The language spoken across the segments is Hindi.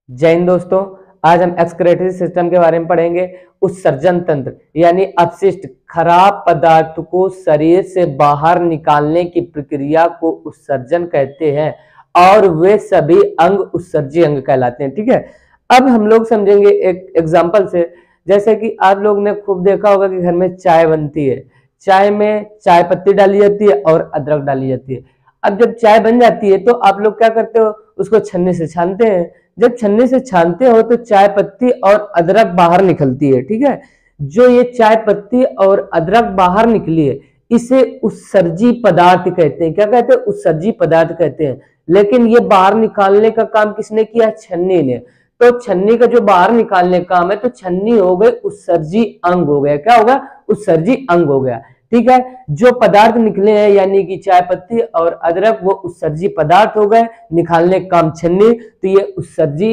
जय हिंद दोस्तों। आज हम एक्सक्रीटरी सिस्टम के बारे में पढ़ेंगे। उत्सर्जन तंत्र यानी अपशिष्ट खराब पदार्थ को शरीर से बाहर निकालने की प्रक्रिया को उत्सर्जन कहते हैं और वे सभी अंग उत्सर्जी अंग कहलाते हैं। ठीक है, अब हम लोग समझेंगे एक एग्जांपल से। जैसे कि आप लोग ने खूब देखा होगा कि घर में चाय बनती है, चाय में चाय पत्ती डाली जाती है और अदरक डाली जाती है। अब जब चाय बन जाती है तो आप लोग क्या करते हो, उसको छन्नी से छानते हैं। जब छन्नी से छानते हो तो चाय पत्ती और अदरक बाहर निकलती है। ठीक है, जो ये चाय पत्ती और अदरक बाहर निकली है इसे उत्सर्जी पदार्थ कहते हैं। क्या कहते हैं? उत्सर्जी पदार्थ कहते हैं। लेकिन ये बाहर निकालने का काम किसने किया? छन्नी ने। तो छन्नी का जो बाहर निकालने का काम है तो छन्नी हो गई उत्सर्जी अंग हो गया। क्या होगा? उत्सर्जी अंग हो गया। ठीक है, जो पदार्थ निकले हैं यानी कि चाय पत्ती और अदरक वो उत्सर्जी पदार्थ हो गए, निकालने का काम छन्नी, तो ये उत्सर्जी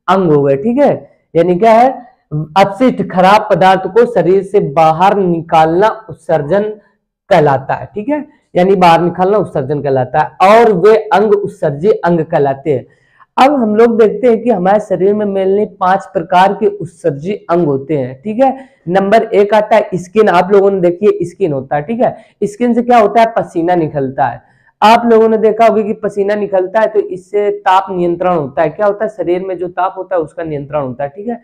अंग हो गए। ठीक है, यानी क्या है? अपशिष्ट खराब पदार्थ को शरीर से बाहर निकालना उत्सर्जन कहलाता है। ठीक है, यानी बाहर निकालना उत्सर्जन कहलाता है और वे अंग उत्सर्जी अंग कहलाते हैं। अब हम लोग देखते हैं कि हमारे शरीर में मेनली 5 प्रकार के उत्सर्जी अंग होते हैं। ठीक है, नंबर 1 आता है स्किन। आप लोगों ने देखिए स्किन होता है। ठीक है, स्किन से क्या होता है? पसीना निकलता है। आप लोगों ने देखा होगा कि पसीना निकलता है तो इससे ताप नियंत्रण होता है। क्या होता है? शरीर में जो ताप होता है उसका नियंत्रण होता है। ठीक है,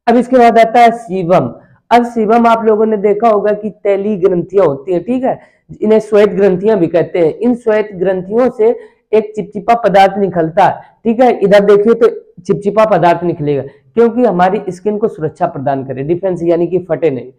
अब इसके बाद आता है सीबम। अब सीबम आप लोगों ने देखा होगा कि तैलीय ग्रंथियां होती है। ठीक है, इन्हें श्वेत ग्रंथियां भी कहते हैं। इन श्वेत ग्रंथियों से एक चिपचिपा पदार्थ निकलता है। ठीक है, इधर देखिए तो चिपचिपा पदार्थ निकलेगा क्योंकि हमारी स्किन को सुरक्षा प्रदान करे, डिफेंस, यानी कि फटे नहीं।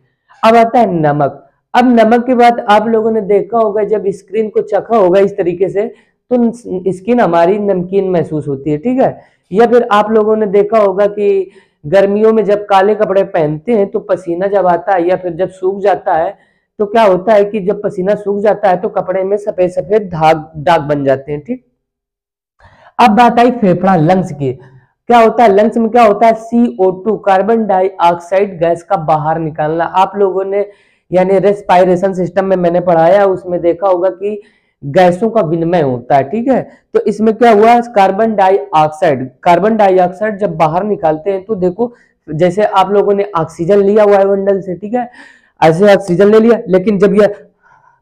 अब आता है नमक। अब नमक के बाद आप लोगों ने देखा होगा जब स्क्रीन को चखा होगा इस तरीके से तो स्किन हमारी नमकीन महसूस होती है। ठीक है, या फिर आप लोगों ने देखा होगा कि गर्मियों में जब काले कपड़े पहनते हैं तो पसीना जब आता है या फिर जब सूख जाता है तो क्या होता है कि जब पसीना सूख जाता है तो कपड़े में सफेद सफेद दाग बन जाते हैं। ठीक, अब बात आई फेफड़ा, लंग्स की। क्या होता है लंग्स में? क्या होता है? CO2 कार्बन डाइऑक्साइड गैस का बाहर निकालना। आप लोगों ने यानी रेस्पायरेशन सिस्टम में मैंने पढ़ाया, उसमें देखा होगा कि गैसों का विनिमय होता है। ठीक है, तो इसमें क्या हुआ? कार्बन डाइऑक्साइड जब बाहर निकालते हैं तो देखो जैसे आप लोगों ने ऑक्सीजन लिया वायुमंडल से, ठीक है, ऐसे ऑक्सीजन ले लिया, लेकिन जब यह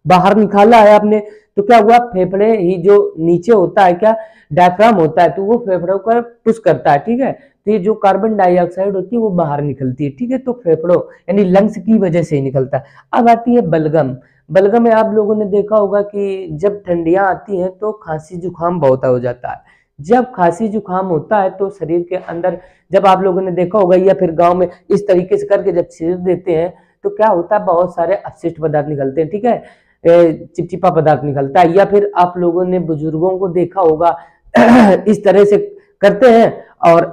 बाहर निकाला है आपने तो क्या हुआ? फेफड़े ही जो नीचे होता है, क्या डायफ्राम होता है, तो वो फेफड़ों को पुश करता है। ठीक है, तो ये जो कार्बन डाइऑक्साइड होती है वो बाहर निकलती है। ठीक है, तो फेफड़ों यानी लंग्स की वजह से ही निकलता है। अब आती है बलगम। बलगम में आप लोगों ने देखा होगा कि जब ठंडियां आती हैं तो खांसी जुकाम बहुत हो जाता है। जब खांसी जुकाम होता है तो शरीर के अंदर, जब आप लोगों ने देखा होगा या फिर गांव में इस तरीके से करके जब छींट देते हैं तो क्या होता है? बहुत सारे अपशिष्ट पदार्थ निकलते हैं। ठीक है, चिपचिपा पदार्थ निकलता है। या फिर आप लोगों ने बुजुर्गों को देखा होगा इस तरह से करते हैं और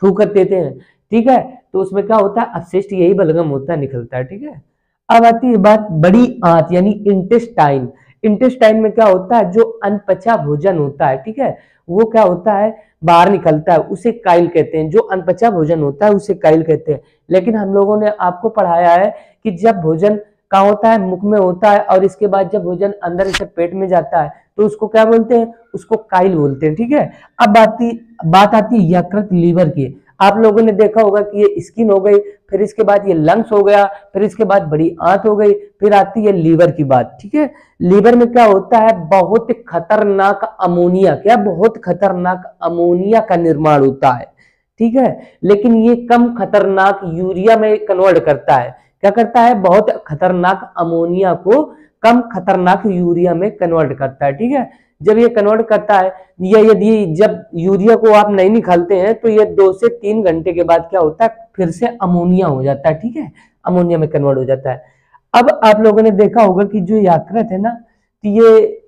थू कर देते हैं। ठीक है, तो उसमें क्या होता है? अपशिष्ट यही बलगम होता है, निकलता है। ठीक है, अब आती है बात बड़ी आंत यानी इंटेस्टाइन। इंटेस्टाइन में क्या होता है? जो अनपचा भोजन होता है, ठीक है, वो क्या होता है? बाहर निकलता है, उसे काइल कहते हैं। जो अनपचा भोजन होता है उसे काइल कहते हैं। लेकिन हम लोगों ने आपको पढ़ाया है कि जब भोजन कहाँ होता है? मुख में होता है, और इसके बाद जब भोजन अंदर से पेट में जाता है तो उसको क्या बोलते हैं? उसको काइल बोलते हैं। ठीक है, अब बात आती है यकृत, लीवर की। आप लोगों ने देखा होगा कि ये स्किन हो गई, फिर इसके बाद ये लंग्स हो गया, फिर इसके बाद बड़ी आंत हो गई, फिर आती है लीवर की बात। ठीक है, लीवर में क्या होता है? बहुत खतरनाक अमोनिया, क्या बहुत खतरनाक अमोनिया का निर्माण होता है। ठीक है, लेकिन ये कम खतरनाक यूरिया में कन्वर्ट करता है। क्या करता है? बहुत खतरनाक अमोनिया को कम खतरनाक यूरिया में कन्वर्ट करता है। ठीक है, जब ये कन्वर्ट करता है, या यदि जब यूरिया को आप नहीं निकालते हैं तो ये 2 से 3 घंटे के बाद क्या होता है? फिर से अमोनिया हो जाता है। ठीक है, अमोनिया में कन्वर्ट हो जाता है। अब आप लोगों ने देखा होगा कि जो यकृत है ना, तो ये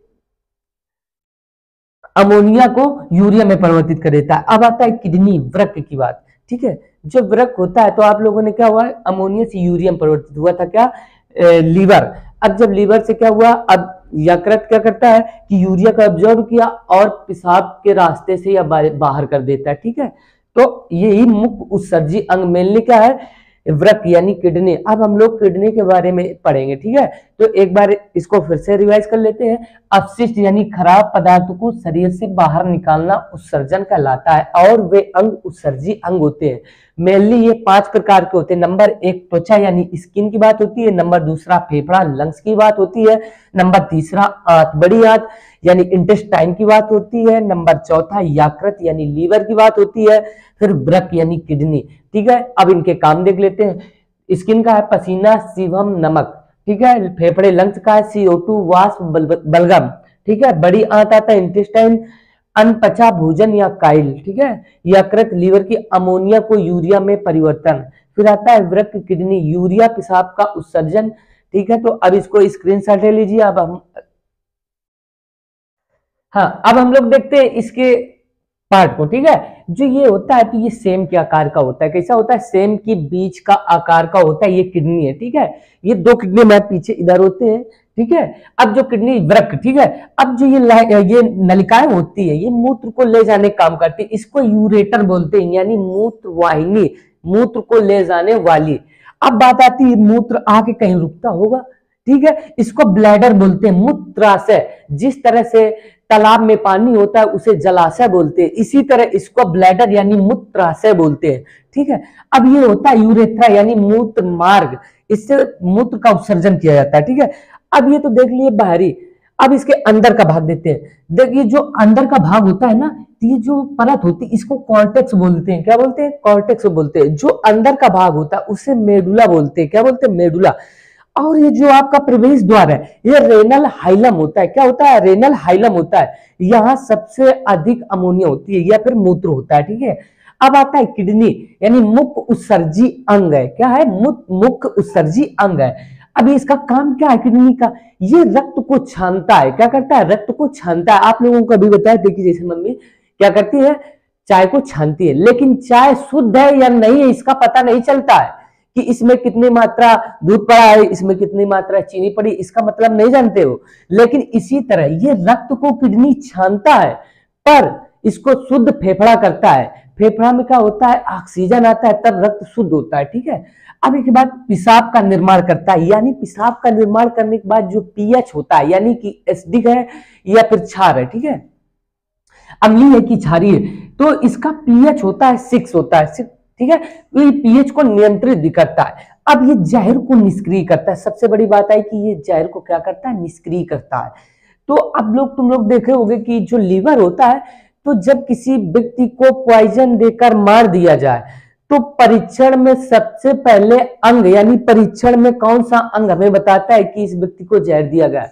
अमोनिया को यूरिया में परिवर्तित कर देता है। अब आता है किडनी, वृक्क की बात। ठीक है, जब वृक्क होता है तो आप लोगों ने क्या हुआ? अमोनिया से यूरिया में परिवर्तित हुआ था, क्या? लीवर। अब जब लीवर से क्या हुआ? अब यकृत क्या करता है कि यूरिया को ऑब्जॉर्व किया और पेशाब के रास्ते से या बाहर कर देता है। ठीक है, तो यही मुख्य उत्सर्जी अंग मेनली क्या है? वृक्क यानी किडनी। अब हम लोग किडनी के बारे में पढ़ेंगे, ठीक है। तो एक बार इसको फिर से रिवाइज कर लेते हैं। अपशिष्ट यानी खराब पदार्थों को शरीर से बाहर निकालना उत्सर्जन कहलाता है और वे अंग उत्सर्जी अंग होते हैं। मेनली ये 5 प्रकार के होते हैं। नंबर 1 त्वचा यानी स्किन की बात होती है। नंबर 2 फेफड़ा लंग्स की बात होती है। नंबर 3 आंत बड़ी आंत यानी इंटेस्टाइन की बात होती है। नंबर 4 यकृत यानी लीवर की बात होती है। फिर वृक्क यानी किडनी, ठीक है। अब इनके काम देख लेते हैं। स्किन का है पसीना, सीवम, नमक, ठीक है। फेफड़े लंग्स का है CO2 वाष्प, बलगम, ठीक है। बड़ी आंत आता है इंटेस्टाइन, अनपचा भोजन या काइल, ठीक है। यकृत लीवर की अमोनिया को यूरिया में परिवर्तन। फिर आता है वृक्क किडनी, यूरिया पेशाब का उत्सर्जन, ठीक है। तो अब इसको स्क्रीनशॉट ले लीजिए। अब हम लोग देखते हैं इसके पार्ट को, ठीक है। जो ये होता है तो ये सेम के आकार का होता है। कैसा होता है? सेम के बीच का आकार का होता है। ये किडनी है, ठीक है। ये 2 किडनी में पीछे इधर होते हैं, ठीक है। अब जो किडनी वृक्क, ठीक है। अब जो ये नलिकाएं होती है ये मूत्र को ले जाने का काम करती है। इसको यूरेटर बोलते हैं यानी मूत्र वाहिनी, मूत्र को ले जाने वाली। अब बात आती है मूत्र आके कहीं रुकता होगा, ठीक है। इसको ब्लैडर बोलते हैं। मूत्राशय, जिस तरह से तालाब में पानी होता है उसे जलाशय बोलते हैं, इसी तरह इसको ब्लैडर यानी मूत्राशय बोलते हैं, ठीक है। अब ये होता है यूरेथ्रा यानी मूत्र मार्ग, इससे मूत्र का उत्सर्जन किया जाता है, ठीक है। अब ये तो देख लिए बाहरी। अब इसके अंदर का भाग देते हैं। देखिए जो अंदर का भाग होता है ना, ये जो परत होती है इसको कॉर्टेक्स बोलते हैं। क्या बोलते हैं? कॉर्टेक्स बोलते हैं। जो अंदर का भाग होता है उसे मेडुला बोलते हैं। क्या बोलते हैं? मेडुला। और ये जो आपका प्रवेश द्वार है ये रेनल हाइलम होता है। क्या होता है? रेनल हाइलम होता है। यहाँ सबसे अधिक अमोनिया होती है या फिर मूत्र होता है, ठीक है। अब आता है किडनी यानी मुख्य उत्सर्जी अंग है। क्या है? मुख्य उत्सर्जी अंग है। अभी इसका काम क्या है किडनी का? ये रक्त को छानता है। क्या करता है? रक्त को छानता है। आप लोगों को अभी बताया, देखिए जैसे मम्मी क्या करती है, चाय को छानती है, लेकिन चाय शुद्ध है या नहीं है इसका पता नहीं चलता है कि इसमें कितनी मात्रा दूध पड़ा है, इसमें कितनी मात्रा चीनी पड़ी, इसका मतलब नहीं जानते हो। लेकिन इसी तरह ये रक्त को किडनी छानता है, पर इसको शुद्ध फेफड़ा करता है। फेफड़ा में क्या होता है? ऑक्सीजन आता है, तब रक्त शुद्ध होता है, ठीक है। अब एक बात, पेशाब का निर्माण करता है, यानी पेशाब का निर्माण करने के बाद जो पीएच होता है, यानी कि एसिडिक है या फिर क्षार है, ठीक है, अम्लीय है कि क्षारीय है, तो इसका पीएच होता है 6 होता है, ठीक है। तो ये पीएच को नियंत्रित भी करता है। अब ये जहर को निष्क्रिय करता है। सबसे बड़ी बात है कि ये जहर को क्या करता है? निष्क्रिय करता है। तो अब तुम लोग देखे होंगे कि जो लीवर होता है, तो जब किसी व्यक्ति को पॉइजन देकर मार दिया जाए तो परीक्षण में सबसे पहले अंग यानी परीक्षण में कौन सा अंग हमें बताता है कि इस व्यक्ति को जहर दिया गया?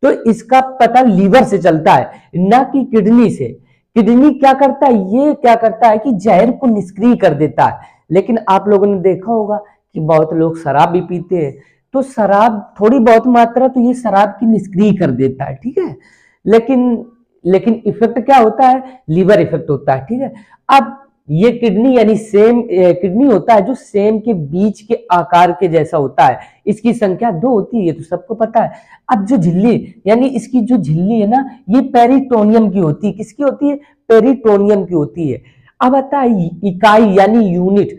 तो इसका पता लीवर से चलता है, ना कि किडनी से। किडनी क्या करता है? ये क्या करता है कि जहर को निष्क्रिय कर देता है। लेकिन आप लोगों ने देखा होगा कि बहुत लोग शराब भी पीते हैं, तो शराब थोड़ी बहुत मात्रा तो ये शराब की निष्क्रिय कर देता है, ठीक है। लेकिन इफेक्ट क्या होता है? लीवर इफेक्ट होता है, ठीक है। अब ये किडनी यानी सेम किडनी होता है जो सेम के बीच के आकार के जैसा होता है। इसकी संख्या 2 होती है, ये तो सबको पता है। अब जो झिल्ली यानी इसकी जो झिल्ली है ना, ये पेरिटोनियम की होती है। किसकी होती है? पेरिटोनियम की होती है। अब आता है इकाई यानी यूनिट।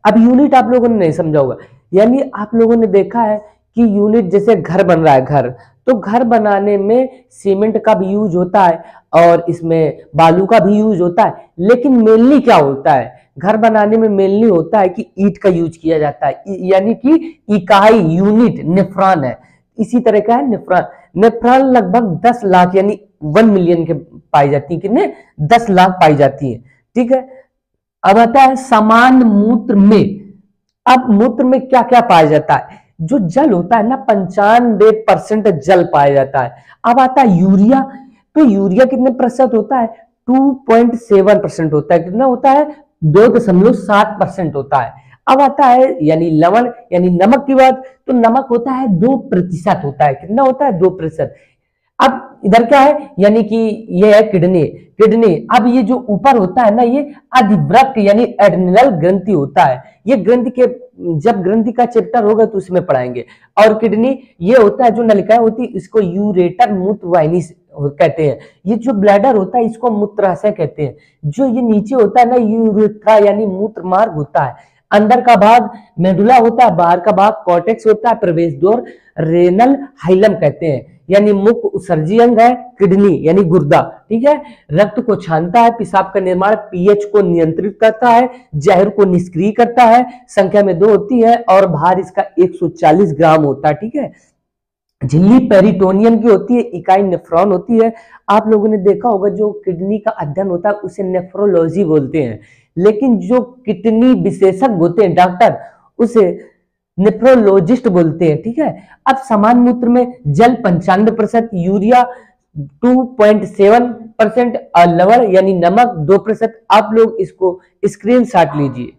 अब यूनिट आप लोगों ने नहीं समझा होगा, यानी आप लोगों ने देखा है कि यूनिट, जैसे घर बन रहा है, घर, तो घर बनाने में सीमेंट का भी यूज होता है और इसमें बालू का भी यूज होता है। लेकिन मेनली क्या होता है? घर बनाने में मेनली होता है कि ईंट का यूज किया जाता है, यानी कि इकाई यूनिट नेफ्रॉन है। इसी तरह का है नेफ्रॉन। नेफ्रॉन लगभग 10 लाख यानी 1 मिलियन के पाई जाती है। कितने? 10 लाख पाई जाती है, ठीक है। अब आता है समान मूत्र में। अब मूत्र में क्या क्या पाया जाता है? जो जल होता है ना, 95% जल पाया जाता है। अब आता है यूरिया। तो यूरिया कितने प्रतिशत होता है? 2.7% होता है। कितना होता है? 2.7% होता है। अब आता है यानी लवण यानी नमक की बात, तो नमक होता है 2% होता है। कितना होता है? 2%। अब इधर क्या है? यानी कि ये है किडनी। अब ये जो ऊपर होता है ना, ये अधिवृक्क यानी एड्रिनल ग्रंथि होता है। ये ग्रंथि के, जब ग्रंथि का चैप्टर होगा तो उसमें पढ़ाएंगे। और किडनी ये होता है जो नलिकाएं होती है, इसको यूरेटर मूत्रवाहिनी कहते हैं। ये जो ब्लैडर होता है इसको मूत्राशय कहते हैं। जो ये नीचे होता है ना, यूरेथ्रा यानी मूत्र मार्ग होता है। अंदर का भाग मेडुला होता है, बाहर का भाग कॉर्टेक्स होता है, प्रवेश द्वार रेनल हाइलम कहते हैं, यानी मुख्य उत्सर्जी अंग है किडनी यानी गुर्दा, ठीक है। रक्त को छानता है, पेशाब का निर्माण, पीएच को नियंत्रित करता है, जहर को निष्क्रिय करता है, संख्या में 2 होती है और भार इसका 140 ग्राम होता है, ठीक है। झिल्ली पेरिटोनियम की होती है, इकाई नेफ्रॉन होती है। आप लोगों ने देखा होगा जो किडनी का अध्ययन होता है उसे नेफ्रोलॉजी बोलते हैं, लेकिन जो किडनी विशेषज्ञ होते हैं डॉक्टर उसे नेफ्रोलॉजिस्ट बोलते हैं, ठीक है। अब समान मूत्र में जल 95%, यूरिया 2.7% और लवण यानी नमक 2%। आप लोग इसको स्क्रीनशॉट लीजिए।